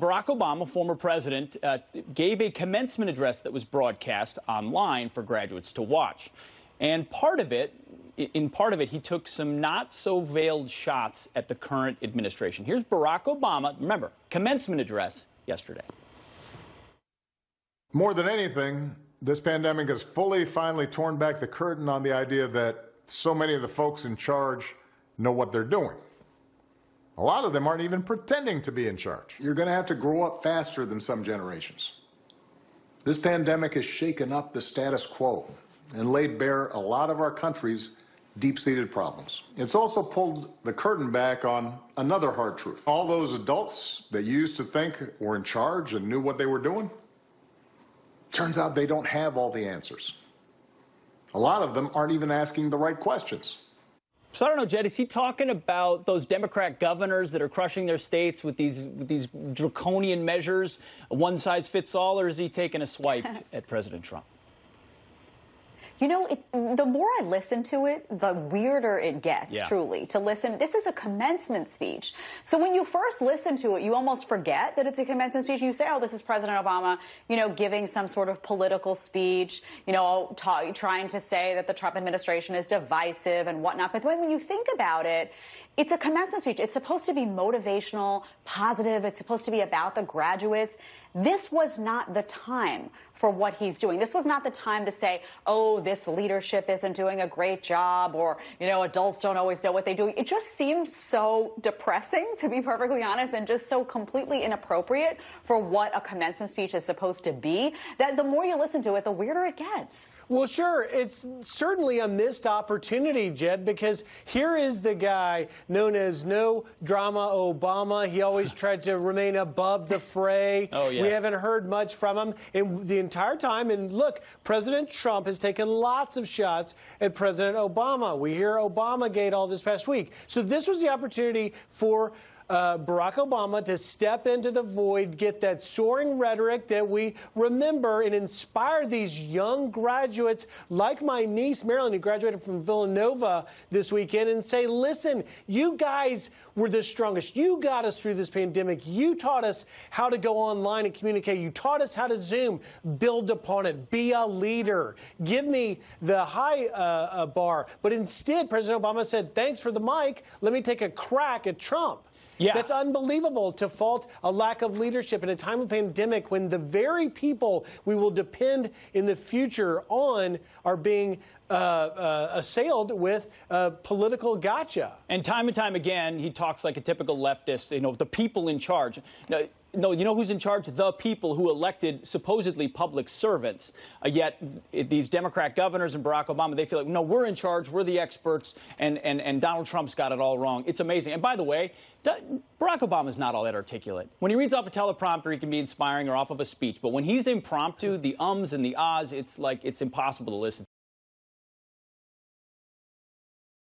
Barack Obama, former president, gave a commencement address that was broadcast online for graduates to watch. And in part of it, he took some not-so-veiled shots at the current administration. Here's Barack Obama, remember, commencement address yesterday. More than anything, this pandemic has finally torn back the curtain on the idea that so many of the folks in charge know what they're doing. A lot of them aren't even pretending to be in charge. You're going to have to grow up faster than some generations. This pandemic has shaken up the status quo and laid bare a lot of our country's deep-seated problems. It's also pulled the curtain back on another hard truth. All those adults that used to think were in charge and knew what they were doing, turns out they don't have all the answers. A lot of them aren't even asking the right questions. So I don't know, Jed, is he talking about those Democrat governors that are crushing their states with these draconian measures, one size fits all, or is he taking a swipe at President Trump? You know, the more I listen to it, the weirder it gets, truly, to listen. This is a commencement speech. So when you first listen to it, you almost forget that it's a commencement speech. You say, oh, this is President Obama, you know, giving some sort of political speech, you know, trying to say that the Trump administration is divisive and whatnot. But when you think about it, it's a commencement speech. It's supposed to be motivational, positive. It's supposed to be about the graduates. This was not the time for what he's doing. This was not the time to say, oh, this leadership isn't doing a great job, or, you know, adults don't always know what they're doing. It just seems so depressing, to be perfectly honest, and just so completely inappropriate for what a commencement speech is supposed to be, that the more you listen to it, the weirder it gets. Well, sure. It's certainly a missed opportunity, Jed, because here is the guy known as No Drama Obama. He always tried to remain above the fray. Oh, yes. We haven't heard much from him in the entire time. And look, President Trump has taken lots of shots at President Obama. We hear Obamagate all this past week. So this was the opportunity for Barack Obama to step into the void, get that soaring rhetoric that we remember, and inspire these young graduates like my niece, Marilyn, who graduated from Villanova this weekend, and say, listen, you guys were the strongest. You got us through this pandemic. You taught us how to go online and communicate. You taught us how to Zoom. Build upon it. Be a leader. Give me the high bar. But instead, President Obama said, thanks for the mic. Let me take a crack at Trump. Yeah. That's unbelievable to fault a lack of leadership in a time of pandemic when the very people we will depend in the future on are being assailed with political gotcha. And time again, he talks like a typical leftist, you know, the people in charge. No, you know who's in charge? The people who elected supposedly public servants. Yet these Democrat governors and Barack Obama, they feel like, no, we're in charge, we're the experts, and Donald Trump's got it all wrong. It's amazing. And by the way, Barack Obama's not all that articulate. When he reads off a teleprompter, he can be inspiring or off of a speech. But when he's impromptu, the ums and the ahs, it's like it's impossible to listen to.